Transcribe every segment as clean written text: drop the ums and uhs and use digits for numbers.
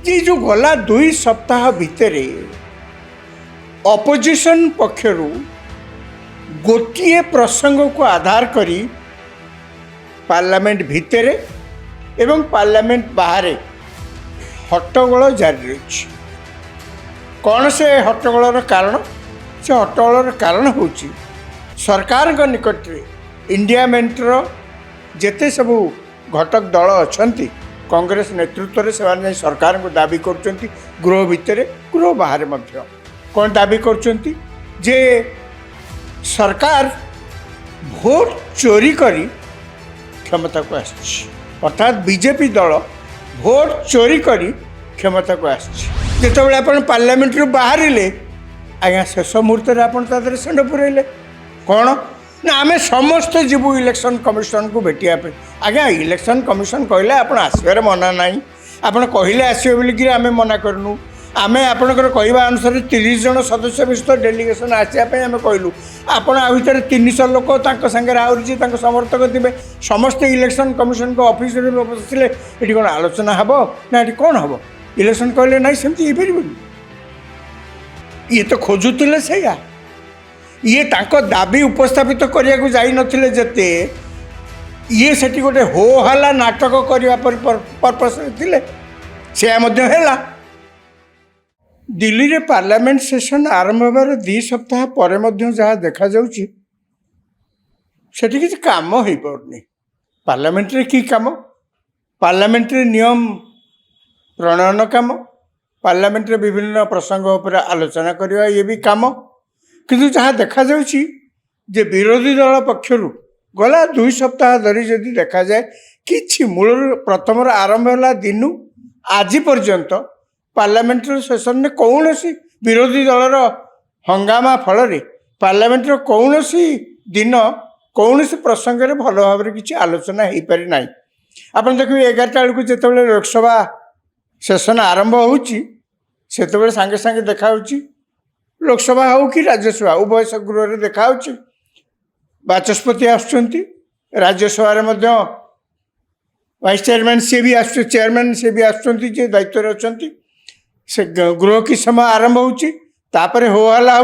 ये जो गला 2 सप्ताह भितर अपोजिशन पक्षर गोटे प्रसंग को आधार करी पार्लियामेंट भितर एवं पार्लियामेंट बाहर हट्टगोल जारी रही। कौन से हट्टगोलर कारण? से हट्टगोलर कारण हूँ सरकार निकट में इंडिया मेंटर जेते सबू घटक दल अच्छा कांग्रेस नेतृत्व से सरकार को दाबी कर गृह भितर गृह बाहर कौन दाबी कर सरकार भोट चोरी करी क्षमता को आसी अर्थात बीजेपी दल भोट चोरी करी क्षमता को आसी। जिते आप पार्लियामेंट रू बाहर आज्ञा शेष मुहूर्त में शेष पुरैले कौन ना आम समस्ते जीवु इलेक्शन कमिशन को भेटिया आज्ञा इलेक्शन कमिशन कहले आप आसबार मना ना आपड़ कहले आसवे बोलिकी आम मना करनु आम आपणकर कहवा अनुसार 30 जन सदस्य विशिष्ट डेलीगेशन आसापी आम कहलु आपण आ भर 300 लोक सागर आहरी समर्थक थे समस्ते इलेक्शन कमिशन को ऑफिस बसले ये कौन आलोचना हम ना ये कौन हम इलेक्शन कहले ना सेमती हो पार ये तो खोजुले से ये तांको दाबी उपस्थापित करने को जाई नथिले जेते ये सेठी गोटे हो हल्ला नाटक करने पर्पस थे से है। दिल्ली रे पार्लियामेंट सेशन आरंभ होबार 2 सप्ताह पर जहाँ देखा जाउची सेठी किसी काम हो पारनी। पार्लियामेंट रे की काम? पार्लियामेंट रे नियम प्रणयन काम, पार्लियामेंट रे विभिन्न प्रसंग उपर आलोचना करवा ये भी काम। किंतु जहाँ देखा जाउची जे विरोधी दल पक्षरु गला 2 सप्ताह धरी जदि देखा जाए कि मूल प्रथम आरंभ है दिनू आज पर्यंत पार्लियामेंट सेशन में कौन सी विरोधी दलर हंगामा फल पार्लियामेंट कौन सी दिन कौन सी प्रसंग में भल भाव किसी आलोचना हो पारि ना। आप देखिए 11टा बेलू जो लोकसभा सेशन आरंभ होते सांगे सांगे देखा लोकसभा हो कि राज्यसभा उभय गृह देखा Bachaspati आसुँच Rajya Sabha vice chairman C भी आस चेयरमैन सी भी आसुँच दायित्व अच्छा से गृह कि समय आरंभ होपर हो हल्ला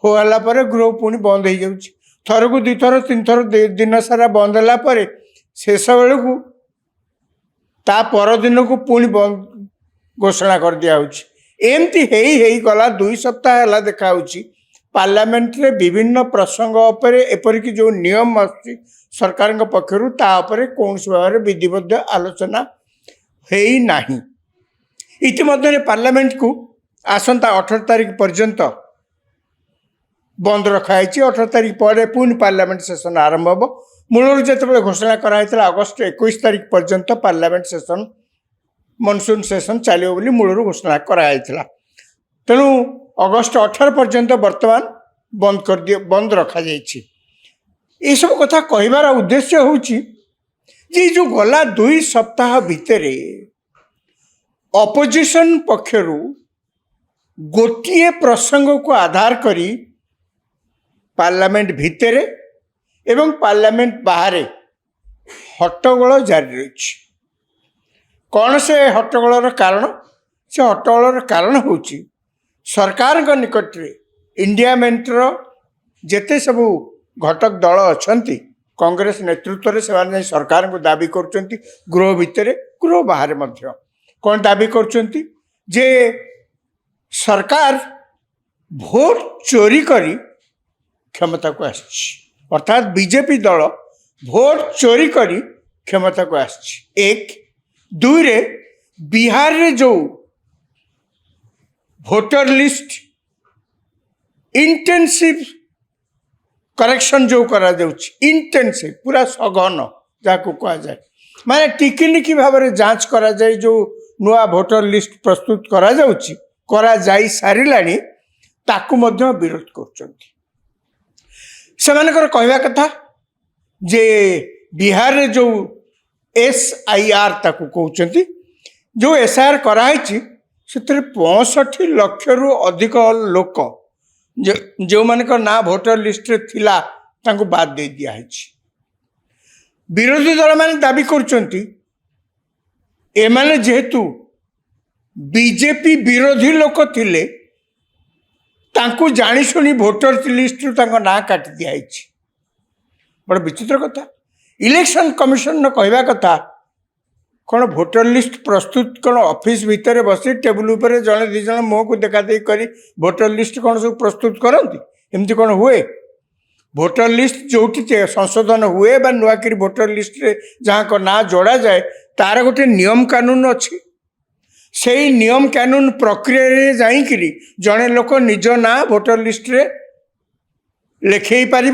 हो हल्ला गृह पुणी बंद हो जाऊँगी थर को 2 थर 3 थर दिन सारा बंद है शेष बेलू ता पर दिन को पुणी बंद घोषणा कर दिया एमती गला 2 सप्ताह है देखा पार्लियामेंट रे विभिन्न प्रसंग उपर एपरिक जो नियम आसुची सरकार पक्षर तापर कौन भाव में विधिबद्ध आलोचना है नहीं। इतिमध्य पार्लियामेंट को आसंता 18 तारीख पर्यंत बंद रखाई। 18 तारीख पर पुणी पार्लियामेंट सेशन आरंभ हम मूल जो घोषणा कराई अगस्ट 21 तारीख पर्यंत पार्लियामेंट सेशन मनसून सेशन चलो बोली मूल घोषणा कराई। तेणु अगस्ट 18 पर्यंत वर्तमान बंद कर दिए बंद रखा जाइए। ये सब कथा कहबार उद्देश्य हूँ जो गला 2 सप्ताह भितर अपोजिशन पक्षर गोटे प्रसंग को आधार करी पार्लियामेंट भितर एवं पार्लियामेंट बाहर हट्टगोल जारी रही। कौन से हट्टगोलर कारण? से हट्टगोलर कारण हूँ सरकार निकट में इंडिया मेंटर जेते सबू घटक दल अच्छा कांग्रेस नेतृत्व से सरकार को दाबी कर गृह भितर गृह बाहर कौन दाबी कर सरकार भोट चोरी करी क्षमता को आसी अर्थात बीजेपी दल भोट चोरी करी क्षमता को आसी। 1 2 रे बिहार रे जो भोटर लिस्ट इंटेंसिव करेक्शन जो करा इंटेंसिव पूरा सघन जहाँ कह जाए माने टिकिनिकी भाव में जांच करा जाए जो नुआ भोटर लिस्ट प्रस्तुत करा जाई सारिलानी ताकू मध्य विरोध कर कहवा कथा जे बिहार रे जो SIR ताकू कहते जो SIR कराई से 65 लाख रु अधिक लोक जो मानक ना भोटर लिस्ट रे थिला तांको बाद दे दिया है। विरोधी दल माने दाबी कर जेहेतु बीजेपी विरोधी लोक थिले तांकु जानी शुनी भोटर लिस्ट ना काटी दिखाई बड़ विचित्र कथा। इलेक्शन कमिशन न कहवा कथा कौन भोटर लिस्ट प्रस्तुत कौन ऑफिस भितर बसी टेबुल उपर जड़े दी जन मुँह को देखा देख कर भोटर लिस्ट कौन सब प्रस्तुत करती एमती कौन हुए? भोटर लिस्ट जो संशोधन हुए बा नुआकिरी भोटर लिस्ट रे जहाँ को ना जोड़ा जाए तार गोटे नियम कानून अच्छी से नियम कानून प्रक्रिया जाइकरी जड़े लोक निज ना भोटर लिस्ट रे लिखे पार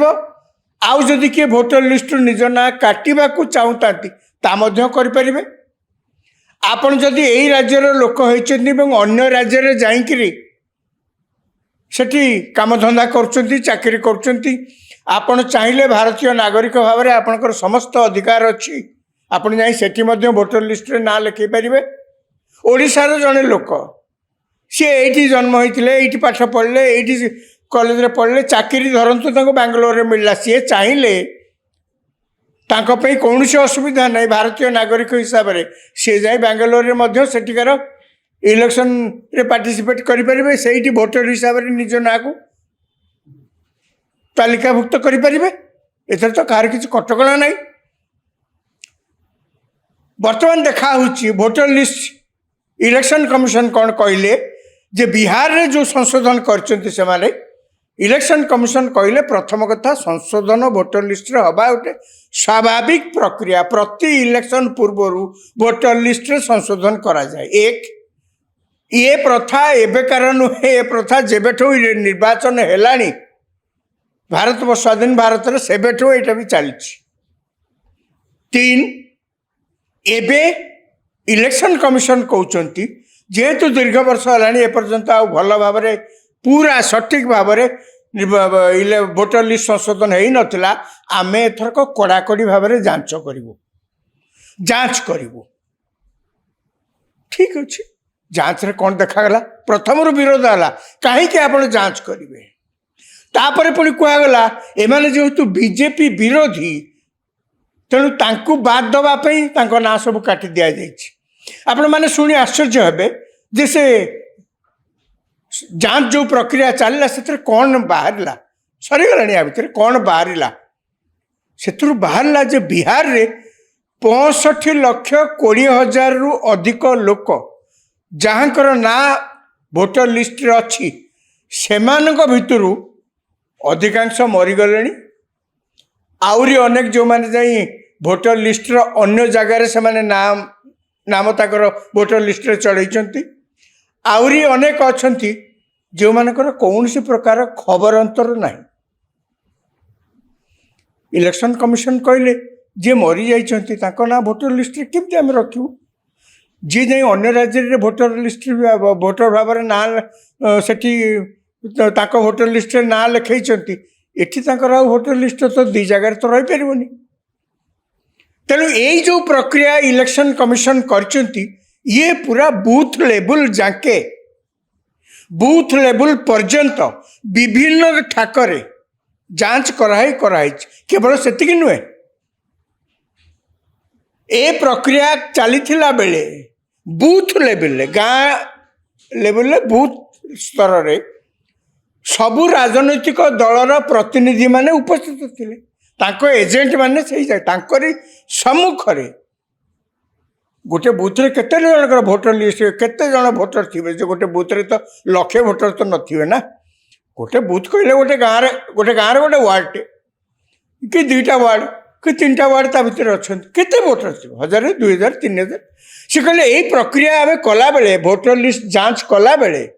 आउ जदि किए भोटर लिस्ट निज ना काटा चाहता करें आपन जदि यही राज्यर लोक होती अन्य राज्य जाइकरी सेठी काम धंदा कर चाकरी कर आपण चाहिए भारतीय नागरिक भाव में आपणकर समस्त अधिकार अच्छी आपण जाई सेठी मध्य भोटर लिस्ट रे ना लिखई पारे। ओडिशार जड़े लोक सी ये जन्म होते ये पाठ पढ़ले ये कॉलेज रे पढ़ले चाकरी धरतु बांग्लोर में मिलला सी चाहिए कौन असुविधा नहीं भारतीय नागरिक हिसाब से सी जाए बांग्लोर में सेठिकार इलेक्शन रे पार्टिसिपेट करें से भोटर हिसाब से निज ना को तालिकाभुक्त करें एथर तो कहार किसी कटकणा नहीं। बर्तमान देखा भोटर लिस्ट इलेक्शन कमिशन कौन कहले जे बिहार रे जो संशोधन कर इलेक्शन कमिशन कहले प्रथम कथा संशोधन भोटर लिस्ट रे हवा गोटे स्वाभाविक प्रक्रिया प्रति इलेक्शन पूर्व भोटर लिस्ट रे संशोधन करा जाए। एक ये प्रथा एबेकार नुहे, ए प्रथा जेबेठू निर्वाचन हेलानी भारत स्वाधीन भारत रे सेबेठू एटा भी चली। तीन एबे इलेक्शन कमिशन कहते जेहेतु दीर्घ वर्ष है एपर्यंत आ भल भाव पूरा सठिक भाव भोटर लिस्ट संशोधन हो नाला आम एथरक कड़ाकड़ी भाव जांच करूँ ठीक अच्छे। जांच रे कौन देखागला प्रथम विरोध है कहीं आप जांच करेंगे तापर पुणी कहगला एमाने जेहेतु बीजेपी विरोधी तेणु तांकु बाद दवाई ना सब काटी दि जाए। आपण मैंने शुणी आश्चर्य हे जे से जांच जो प्रक्रिया चलला से कौन बाहर सरीगला या भितर कौन बाहर से बाहर जे बिहार रे 65,20,000 रु अधिक लोक जहाँकर ना भोटर लिस्ट रे अच्छी सेमानक भितरु अधिकांश मरीगले आउरी अनेक जो माने जाई भोटर लिस्ट रो अन्य जगार से माने नाम ताकर भोटर लिस्ट रे चढ़ाई आउरी अनेक अच्छी जो मानकर कौन सी प्रकार खबर अंतर नहीं। इलेक्शन कमिशन कहले जे मरी जाइछंती ताको ना भोटर लिस्ट रे केमती आम रखिबू जी जाई अन्य राज्य रे भोटर लिस्ट भोटर भाव में ना सेठी ताको भोटर लिस्ट रे ना लिखैछंती एठी ताकर आ भोटर लिस्ट तो दी जगह तो रही पारिबनी। तेणु यही जो प्रक्रिया इलेक्शन कमिशन करचंती ये पूरा बूथ लेवल जाके बूथ लेवल पर्यंत विभिन्न ठाकरे जांच कराई केवल सेतिक नुहे ए प्रक्रिया चली बेले बूथ लेवल गाँ लेवल बूथ स्तर रे सबु राजनैतिक दलर प्रतिनिधि माने उपस्थित थिले तांको एजेंट माने सही तांकरी सम्मुख रे गोटे बूथ रे केते जनकर भोटर लिस्ट केते जन भोटर थिबे जे गोटे बूथ रे तो लक्षे भोटर तो नथिबे ना गोटे बूथ कहले गोटे गाँव रे गोटे वार्ड कि 2टा वार्ड कि 3टा वार्ड ता भीतर अछंती केते भोटर थिबे 1000 2000 3000 से कहले एई प्रक्रिया आमे कला बेले भोटर लिस्ट जांच कला बेले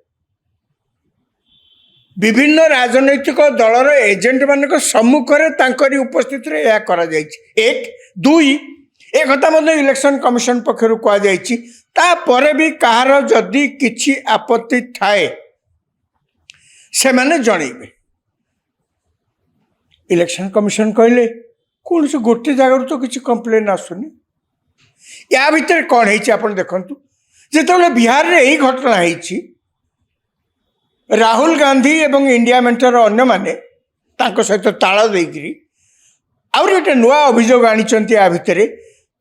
विभिन्न राजनैतिक दलर एजेंट मानक सम्मुख में तांकरी उपस्थित रे या करा जायछि। एक दुई एक कथा मध्य इलेक्शन कमिशन पक्षर कहुपर भी कहार जदि किछि आपत्ति थाए से माने जनइबे। इलेक्शन कमिशन कहले कौन से गोटे जगार तो किसी कंप्लेन आसुनी या भितर कौन है आप देखु जो बिहार रे यही घटना है राहुल गांधी एवं इंडिया मेंटर अन्य माने तांको सहित ताल देकरी आउर गोटे नुआ अभियोग आनिचंती या भितर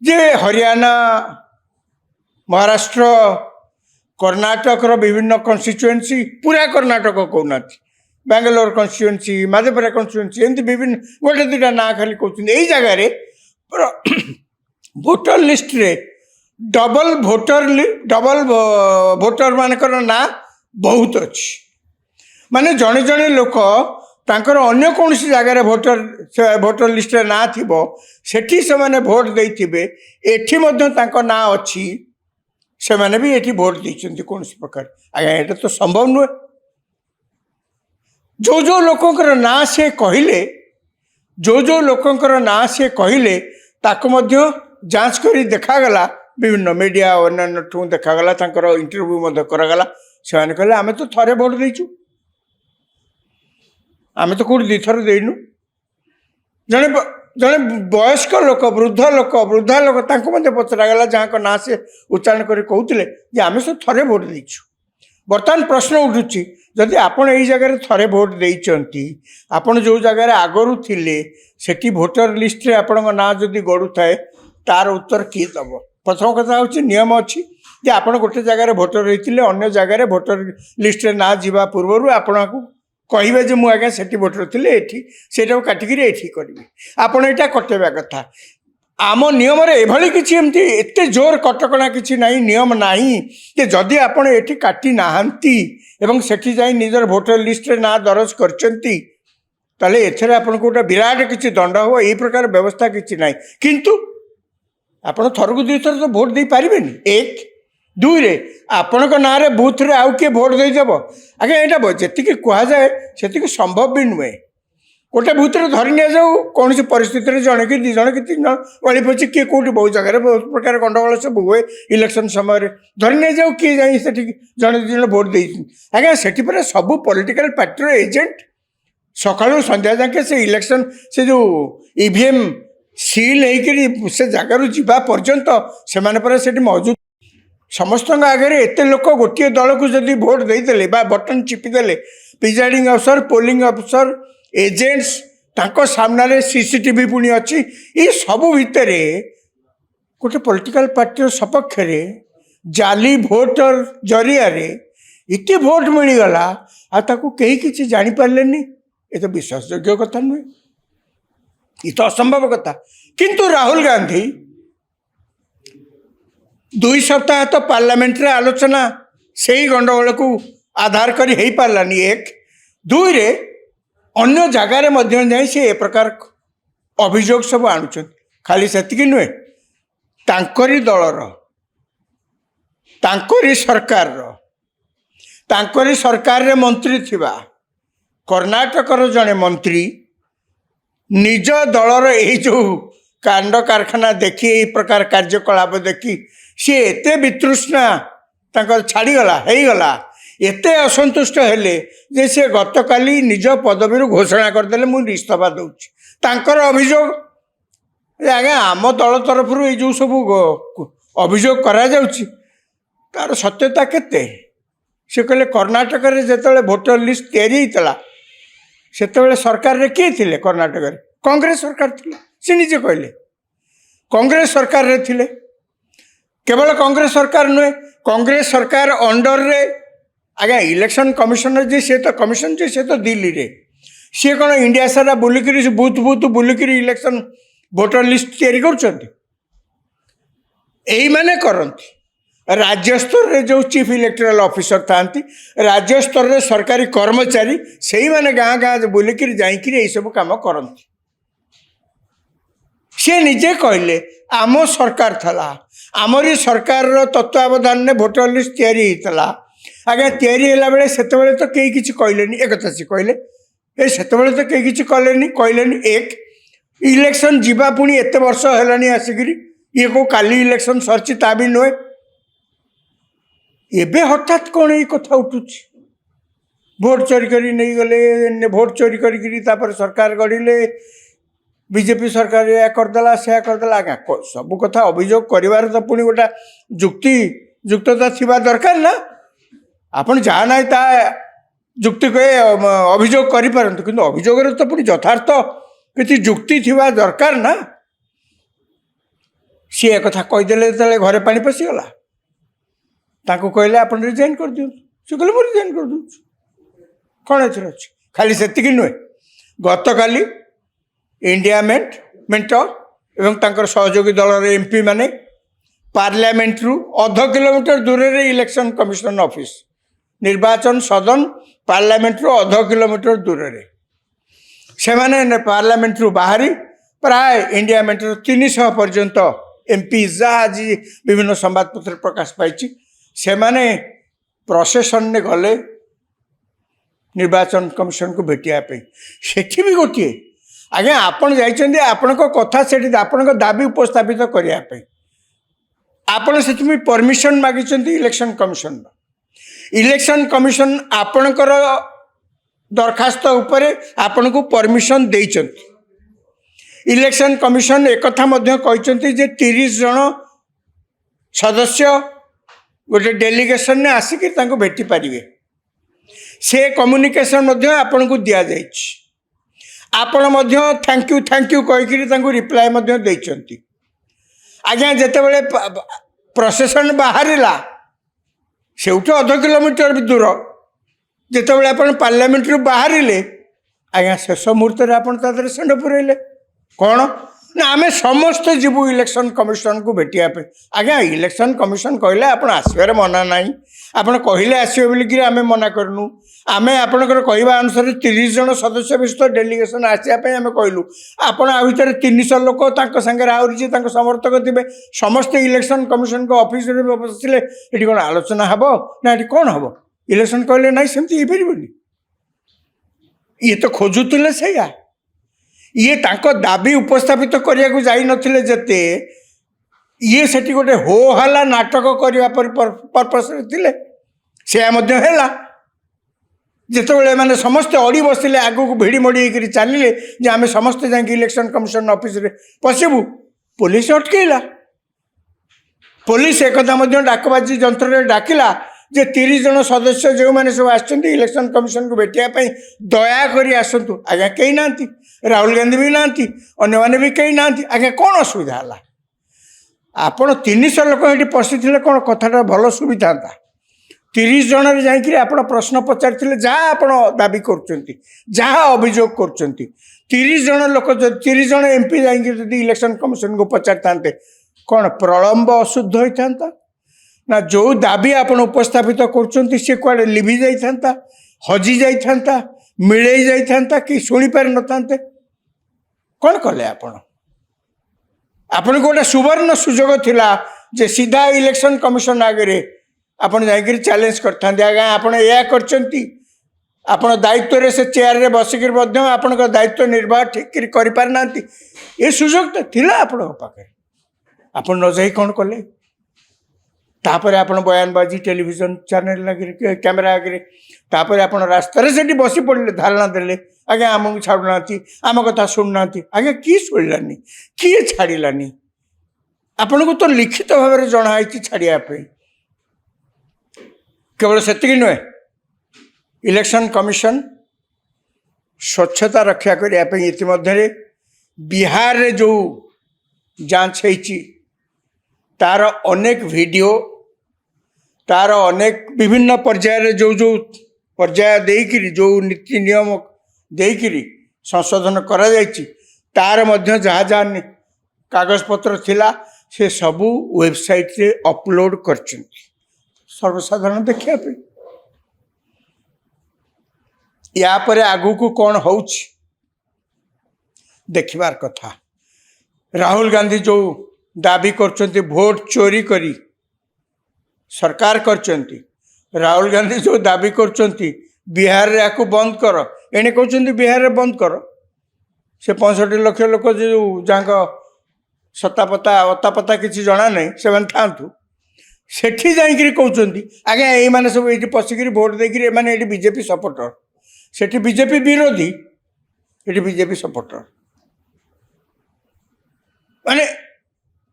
जे हरियाणा महाराष्ट्र कर्णाटक विभिन्न कन्स्टिट्युएन्सी पूरा कर्णाटक कहना बेंगलोर कन्स्टिट्युएन्सी मधेपुरा कन्स्टिट्युएन्सी एमती विभिन्न गोटे दुटा ना खाली कहते यही जगार भोटर लिस्ट रे डबल भोटर मानकर ना बहुत अच्छी माने जड़े जड़े लोक तांकर अन्य कौन जगार भोटर लिस्ट रे ना थिबो सेठी से माने भोट देइथिबे एठी मध्य तांको ना अच्छी से माने भी एठी भोट देइछन्ति कौन प्रकार आज्ञा एटा तो संभव नुहे जो लोकंकर ना से कहले जो लोकंकर ना से कहले ताको मध्य जांच करी देखागला विभिन्न मीडिया अन्य ठू देखागला तांकर इंटरव्यू मध्य करागला से माने कहले आमे तो थरे भोट देइछु आमे तो कोड दी थर देइनु जने जने वयस्क लोक वृद्धा लोक तांको मध्य पचरागला जहाँ को ना से उच्चारण करी कहउतिले जे आमे सब थरे भोट देइछु बर्तमान प्रश्न उठुची जदि आपण एई जगह थरे भोट देइचंती आपण जो जगह आगरू थिले सेठी भोटर लिस्ट रे आपण ना जदि गड़ू थाए तार उत्तर किए दब प्रथम कथा हूँ नियम अच्छी जे आपण गोटे जगह भोटर रही अन्य जगह भोटर लिस्ट रे ना जीवा पूर्व आपण कहे जे मुझे आज्ञा से भोटर थी एटा काटिकी एठी करी आपण यहाँ कटेवा कथा आम नियम एभली किसी एमती एत जोर कटकणा किसी ना नियम नाही कि जदि आपण एठी काटी नाहांती एवं सेठी जाई निजर भोटर लिस्ट रे ना दरज करचंती ताले एथरे आपण को विराट किसी दंड हो यही प्रकार व्यवस्था किसी ना किंतु आपण थरकू दुई थर तो भोट दे पारिबेनी एक दुई रे आपण ना रे बूथ रे आउ किए भोट देदेव आज्ञा यहाँ जी कह जाए से संभव भी नुहे गोटे बूथ रे धरी नि जाऊ कौन सी परिस्थिति में जड़े कि 2 जण कि 3 जण गली पची किए कौटी बहुत जगह बहुत प्रकार गंडगोल सब हुए इलेक्शन समय धरी नि जाऊ किए जाए से जड़े 2 जण भोट दे आज्ञा से सबू पॉलिटिकल पार्टी एजेंट सकाळु संध्या जाके से इलेक्शन से जो ईवीएम सील होकर से जगार जावा पर्यंत से मौजूद समस्त आगे एत लोक गोटे दल को जदि भोट देदेले बटन चिपिदेले प्रिजाइडिंग अफसर पोलिंग अफसर एजेंट्स तांको सामने सीसीटीवी पुणी अच्छी ये सबू भितर गोटे पॉलिटिकल पार्टी सपक्ष जाली भोटर जरिया इतने भोट मिलगला आकू कहीं किसी जापारे ये तो विश्वासयोग्य कथा नुहे ये तो असंभव कथा किंतु राहुल गांधी 2 सप्ताह तो पार्लियामेंट रे आलोचना से ही गंडगोल को आधार करी हो पारानी एक दुई रे अन्य जगार जाए से ए प्रकार अभियोग सब आणुच खाली से नुहे तांकरी दलर तांकरी सरकार रे मंत्री थिबा कर्णाटकर जड़े मंत्री निज दलर यही जो कांड कारखाना देखी यही प्रकार कार्यकलाप देखी सी एते वितृष्णा छाड़गला होगला एते असंतुष्ट हेले जे से गतकाली निज पदवी घोषणा करदे मुझे इस्तीफा दूची तांकर अभियोग आज्ञा आम दल तरफ जो सब अभियोग करा जाउची तार सत्यता केते से कहले कर्णाटक रे जेतले भोटर लिस्ट तैयारी होता से सरकार रे किए थिले कर्णाटक रे कांग्रेस सरकार थिले से निजे कहले कांग्रेस सरकार रे थिले केवल कांग्रेस सरकार नुहे कांग्रेस सरकार अंडर रे आज्ञा इलेक्शन कमिशनर जी से तो कमिशन जी से तो दिल्ली रे सी कौन इंडिया सारा बुलिकी बूथ बूथ बुलिकी इलेक्शन भोटर लिस्ट तैयारी कर माने करती राज्य स्तर रे जो चीफ इलेक्टोरल ऑफिसर थांती राज्य स्तर रे सरकारी कर्मचारी से माने गाँ गाँ बुलिकी जाइए यही सब काम करती सी निजे कहले आम सरकार थला आमरी सरकार तत्वावधान में भोटर लिस्ट तैयारी होता आज्ञा तैयारी है बेले से तो कई किसी कहले एक कथा सी कहले ए से तो कई किसी कहले एक इलेक्शन जीवा पुणी एत वर्ष है आसिक ये को काली इलेक्शन सरची ता भी नुहे एबे हठात कौन ये कथा उठुची भोट चोरी करी नहीं गले भोट चोरी करी सरकार गढ़ले बीजेपी सरकार या करदेला से करदेला आज्ञा सब कथा अभियोग कर तो पुणी गोटा युक्तता थिबा दरकार ना आपण जहाँ ना ता युक्ति कहे अभियोग करिपारंतु किंतु अभियोग तो पुणी यथार्थ किसी युक्ति थिबा दरकार ना सी एक कथा कहीदेले घरे पानी पशिगला ତାଙ୍କୁ କହିଲେ ଆପଣ ରିଜାଇନ୍ କରିଦିଅନ୍ତୁ। ସେ କହିଲେ ମୁଁ ରିଜାଇନ୍ କରିଦେଉଛି, କ'ଣ ଏଥିରେ ଅଛି। ଖାଲି ସେତିକି ନୁହେଁ, ଗତକାଲି ଇଣ୍ଡିଆ ମେଣ୍ଟ ଏବଂ ତାଙ୍କର ସହଯୋଗୀ ଦଳର MP ମାନେ ପାର୍ଲାମେଣ୍ଟରୁ 1/2 କିଲୋମିଟର ଦୂରରେ ଇଲେକ୍ସନ କମିଶନ ଅଫିସ, ନିର୍ବାଚନ ସଦନ ପାର୍ଲାମେଣ୍ଟରୁ 1/2 କିଲୋମିଟର ଦୂରରେ, ସେମାନେ ପାର୍ଲାମେଣ୍ଟରୁ ବାହାରି ପ୍ରାୟ ଇଣ୍ଡିଆ ମେଣ୍ଟର 300 ପର୍ଯ୍ୟନ୍ତ MP, ଯାହା ଆଜି ବିଭିନ୍ନ ସମ୍ବାଦପତ୍ରରେ ପ୍ରକାଶ ପାଇଛି, ସେମାନେ ପ୍ରସେସନରେ ଗଲେ ନିର୍ବାଚନ କମିଶନକୁ ଭେଟିବା ପାଇଁ। ସେଠି ବି ଗୋଟିଏ, ଆଜ୍ଞା ଆପଣ ଯାଇଛନ୍ତି ଆପଣଙ୍କ କଥା ସେଠି ଆପଣଙ୍କ ଦାବି ଉପସ୍ଥାପିତ କରିବା ପାଇଁ, ଆପଣ ସେଥିପାଇଁ ପରମିଶନ ମାଗିଛନ୍ତି ଇଲେକ୍ସନ କମିଶନର। ଇଲେକ୍ସନ କମିଶନ ଆପଣଙ୍କର ଦରଖାସ୍ତ ଉପରେ ଆପଣଙ୍କୁ ପରମିଶନ ଦେଇଛନ୍ତି। ଇଲେକ୍ସନ କମିଶନ ଏକଥା ମଧ୍ୟ କହିଛନ୍ତି ଯେ 30 ଜଣ ସଦସ୍ୟ ଗୋଟେ ଡେଲିଗେସନରେ ଆସିକି ତାଙ୍କୁ ଭେଟି ପାରିବେ। ସେ କମ୍ୟୁନିକେସନ ମଧ୍ୟ ଆପଣଙ୍କୁ ଦିଆଯାଇଛି। ଆପଣ ମଧ୍ୟ ଥ୍ୟାଙ୍କ ୟୁ କହିକିରି ତାଙ୍କୁ ରିପ୍ଲାଏ ମଧ୍ୟ ଦେଇଛନ୍ତି। ଆଜ୍ଞା ଯେତେବେଳେ ପ୍ରସେସନ ବାହାରିଲା ସେଉଠୁ 1/2 କିଲୋମିଟର ଦୂର, ଯେତେବେଳେ ଆପଣ ପାର୍ଲାମେଣ୍ଟରୁ ବାହାରିଲେ ଆଜ୍ଞା ଶେଷ ମୁହୂର୍ତ୍ତରେ ଆପଣ ତା ଦେହରେ ଷଣ୍ଢ ପୁରେଇଲେ। କ'ଣ ନା ଆମେ ସମସ୍ତେ ଯିବୁ ଇଲେକ୍ସନ କମିଶନକୁ ଭେଟିବା ପାଇଁ। ଆଜ୍ଞା ଇଲେକ୍ସନ କମିଶନ କହିଲେ ଆପଣ ଆସିବାରେ ମନା ନାହିଁ, ଆପଣ କହିଲେ ଆସିବେ ବୋଲିକିରି ଆମେ ମନା କରିନୁ। ଆମେ ଆପଣଙ୍କର କହିବା ଅନୁସାରେ 30 ଜଣ ସଦସ୍ୟ ବିଶିଷ୍ଟ ଡେଲିଗେସନ ଆସିବା ପାଇଁ ଆମେ କହିଲୁ। ଆପଣ ଆ ଭିତରେ 300 ଲୋକ ତାଙ୍କ ସାଙ୍ଗରେ ଆହୁରି ଯିଏ ତାଙ୍କ ସମର୍ଥକ ଥିବେ ସମସ୍ତେ ଇଲେକ୍ସନ କମିଶନଙ୍କ ଅଫିସରେ ବସିଲେ ଏଠି କ'ଣ ଆଲୋଚନା ହେବ ନା ଏଠି କ'ଣ ହେବ? ଇଲେକ୍ସନ କହିଲେ ନାହିଁ ସେମିତି ହେଇପାରିବନି। ଇଏ ତ ଖୋଜୁଥିଲେ ସେଇଆ, ଇଏ ତାଙ୍କ ଦାବି ଉପସ୍ଥାପିତ କରିବାକୁ ଯାଇନଥିଲେ ଯେତେ, ଇଏ ସେଠି ଗୋଟେ ହୋ ହାଲା ନାଟକ କରିବା ପର୍ପସରେ ଥିଲେ। ସେୟା ମଧ୍ୟ ହେଲା। ଯେତେବେଳେ ମାନେ ସମସ୍ତେ ଅଡ଼ି ବସିଲେ, ଆଗକୁ ଭିଡ଼ି ମୋଡ଼ି ହେଇକରି ଚାଲିଲେ ଯେ ଆମେ ସମସ୍ତେ ଯାଇକି ଇଲେକ୍ସନ କମିଶନ ଅଫିସରେ ପଶିବୁ, ପୋଲିସ ଅଟକେଇଲା। ପୋଲିସ ଏକଥା ମଧ୍ୟ ଡାକବାଜି ଯନ୍ତ୍ରରେ ଡାକିଲା ଯେ 30 ଜଣ ସଦସ୍ୟ ଯେଉଁମାନେ ସବୁ ଆସିଛନ୍ତି ଇଲେକ୍ସନ କମିଶନକୁ ଭେଟିବା ପାଇଁ ଦୟାକରି ଆସନ୍ତୁ। ଆଜ୍ଞା କେହି ନାହାନ୍ତି, ରାହୁଲ ଗାନ୍ଧୀ ବି ନାହାନ୍ତି, ଅନ୍ୟମାନେ ବି କେହି ନାହାନ୍ତି। ଆଜ୍ଞା କ'ଣ ଅସୁବିଧା ହେଲା? ଆପଣ 300 ଲୋକ ଏଠି ପଶିଥିଲେ କ'ଣ କଥାଟା ଭଲ ସୁବିଧାନ୍ତା? 30 ଜଣରେ ଯାଇକିରି ଆପଣ ପ୍ରଶ୍ନ ପଚାରିଥିଲେ, ଯାହା ଆପଣ ଦାବି କରୁଛନ୍ତି, ଯାହା ଅଭିଯୋଗ କରୁଛନ୍ତି, 30 ଜଣ ଲୋକ 30 ଜଣ MP ଯାଇକି ଯଦି ଇଲେକ୍ସନ କମିଶନକୁ ପଚାରିଥାନ୍ତେ କ'ଣ ପ୍ରଳମ୍ବ ଅଶୁଦ୍ଧ ହୋଇଥାନ୍ତା ନା ଯେଉଁ ଦାବି ଆପଣ ଉପସ୍ଥାପିତ କରୁଛନ୍ତି ସେ କୁଆଡ଼େ ଲିଭି ଯାଇଥାନ୍ତା, ହଜି ଯାଇଥାନ୍ତା, ମିଳେଇ ଯାଇଥାନ୍ତା, କି ଶୁଣିପାରିନଥାନ୍ତେ? କ'ଣ କଲେ ଆପଣ? ଆପଣଙ୍କୁ ଗୋଟେ ସୁବର୍ଣ୍ଣ ସୁଯୋଗ ଥିଲା ଯେ ସିଧା ଇଲେକ୍ସନ କମିଶନ ଆଗରେ ଆପଣ ଯାଇକରି ଚ୍ୟାଲେଞ୍ଜ କରିଥାନ୍ତେ। ଆଜ୍ଞା ଆପଣ ଏହା କରିଛନ୍ତି, ଆପଣ ଦାୟିତ୍ୱରେ ସେ ଚେୟାରରେ ବସିକିରି ମଧ୍ୟ ଆପଣଙ୍କ ଦାୟିତ୍ୱ ନିର୍ବାହ ଠିକ୍ କରି କରିପାରିନାହାନ୍ତି। ଏ ସୁଯୋଗ ତ ଥିଲା ଆପଣଙ୍କ ପାଖରେ, ଆପଣ ନ ଯାଇ କ'ଣ କଲେ? ତାପରେ ଆପଣ ବୟାନବାଜି ଟେଲିଭିଜନ ଚ୍ୟାନେଲ ଆଗରେ, କ୍ୟାମେରା ଆଗରେ, ତାପରେ ଆପଣ ରାସ୍ତାରେ ସେଠି ବସି ପଡ଼ିଲେ, ଧାରଣା ଦେଲେ ଆଜ୍ଞା ଆମକୁ ଛାଡ଼ୁନାହାନ୍ତି, ଆମ କଥା ଶୁଣୁନାହାନ୍ତି। ଆଜ୍ଞା କିଏ ଶୁଣିଲାନି, କିଏ ଛାଡ଼ିଲାନି? ଆପଣଙ୍କୁ ତ ଲିଖିତ ଭାବରେ ଜଣା ହେଇଛି ଛାଡ଼ିବା ପାଇଁ। କେବଳ ସେତିକି ନୁହେଁ, ଇଲେକ୍ସନ କମିଶନ ସ୍ୱଚ୍ଛତା ରକ୍ଷା କରିବା ପାଇଁ ଇତିମଧ୍ୟରେ ବିହାରରେ ଯେଉଁ ଯାଞ୍ଚ ହେଇଛି ତାର ଅନେକ ଭିଡ଼ିଓ, ତାର ଅନେକ ବିଭିନ୍ନ ପର୍ଯ୍ୟାୟରେ ଯେଉଁ ପର୍ଯ୍ୟାୟ ଦେଇକିରି ଯେଉଁ ନୀତି ନିୟମ ଦେଇକିରି ସଂଶୋଧନ କରାଯାଇଛି, ତାର ମଧ୍ୟ ଯାହା ଯାହା କାଗଜପତ୍ର ଥିଲା ସେ ସବୁ ୱେବସାଇଟ୍ରେ ଅପଲୋଡ଼ କରିଛନ୍ତି ସର୍ବସାଧାରଣ ଦେଖିବା ପାଇଁ। ୟା ପରେ ଆଗକୁ କ'ଣ ହେଉଛି ଦେଖିବାର କଥା। ରାହୁଲ ଗାନ୍ଧୀ ଯେଉଁ ଦାବି କରୁଛନ୍ତି ଭୋଟ ଚୋରି କରି ସରକାର କରିଛନ୍ତି, ରାହୁଲ ଗାନ୍ଧୀ ଯେଉଁ ଦାବି କରୁଛନ୍ତି ବିହାରରେ ୟାକୁ ବନ୍ଦ କର, ଏଣେ କହୁଛନ୍ତି ବିହାରରେ ବନ୍ଦ କର। ସେ 65 ଲକ୍ଷ ଲୋକ ଯେଉଁ ଯାହାଙ୍କ ସତାପତା ଅତାପତା କିଛି ଜଣା ନାହିଁ ସେମାନେ ଥାଆନ୍ତୁ, ସେଠି ଯାଇକିରି କହୁଛନ୍ତି ଆଜ୍ଞା ଏଇମାନେ ସବୁ ଏଇଠି ପଶିକିରି ଭୋଟ ଦେଇକିରି ଏମାନେ ଏଇଠି ବିଜେପି ସପୋର୍ଟର, ସେଠି ବିଜେପି ବିରୋଧୀ, ଏଠି ବିଜେପି ସପୋର୍ଟର। ମାନେ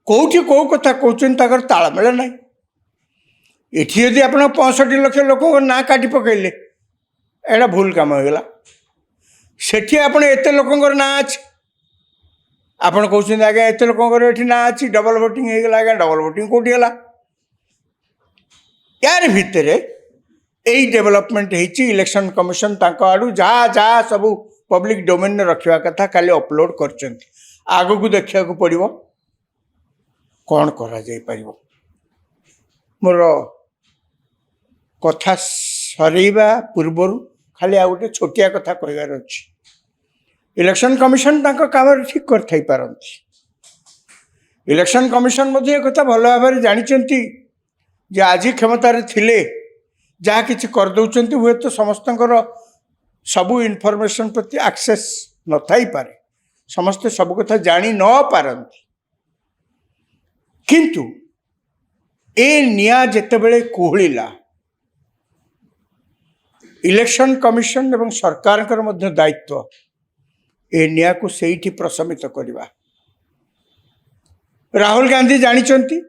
କେଉଁଠି କେଉଁ କଥା କହୁଛନ୍ତି ତାଙ୍କର ତାଳମେଳ ନାହିଁ। ଏଠି ଯଦି ଆପଣ 65 ଲକ୍ଷ ଲୋକଙ୍କ ନାଁ କାଟି ପକାଇଲେ ଏଇଟା ଭୁଲ କାମ ହେଇଗଲା। ସେଠି ଆପଣ ଏତେ ଲୋକଙ୍କର ନାଁ ଅଛି, ଆପଣ କହୁଛନ୍ତି ଆଜ୍ଞା ଏତେ ଲୋକଙ୍କର ଏଠି ନାଁ ଅଛି, ଡବଲ ଭୋଟିଂ ହେଇଗଲା। ଆଜ୍ଞା ଡବଲ ଭୋଟିଂ କେଉଁଠି ହେଲା? यार भितर यही डेवलपमेंट होती इलेक्शन कमिशन आड़ू जहाँ जहाँ सब पब्लिक डोमेन रखा कथा खाली अपलोड कर आग को देखा पड़ो कौन कर मोर कथा सरेबा पूर्वर खाली आ गोटे छोटिया कथा कहबार अच्छी इलेक्शन कमिशन काम ठीक कर पारती इलेक्शन कमिशन कथा भल भाव जानते जे आज क्षमतार थिले जहाँ किसी करदे हुए तो समस्त सबू इनफॉरमेशन प्रति एक्सेस न थाई पारे समस्ते सब कथा जानी न पारती किंतु ए निया जेतेबेले कोहलिला इलेक्शन कमिशन एवं सरकार दायित्व ए निया को सेठी प्रशमित करवा राहुल गांधी जानते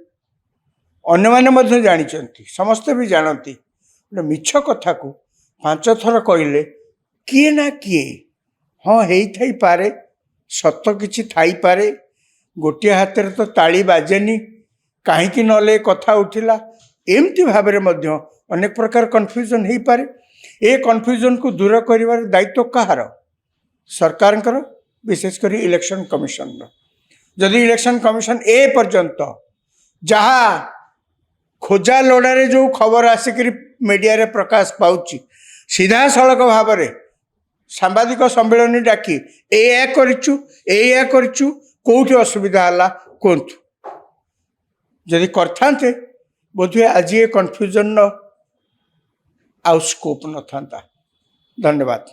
अन्य माने जानते समस्ते भी जानती मिछ कथा को 5 थर कहले किए ना किए हाँ हो पारे सत किछि थाई पारे गोटे हाथ में तो ताली बाजेनी कहीं नले कथा उठिला एमती भाव में अनेक प्रकार कन्फ्यूजन हो पारे ए कन्फ्यूजन को दूर कर दायित्व कहार सरकार विशेषकर इलेक्शन कमिशन जदि इलेक्शन कमिशन ए पर्यंत जहाँ खोजा लोड़े जो खबर आसिक मीडिया रे प्रकाश पाउची सीधा सड़क भाव में सांबादिक सम्मेलन डाकी ए करचु कौटी असुविधा है कहतु जदि करते बोधे आज ये कन्फ्यूजन आउ स्कोप न था। धन्यवाद।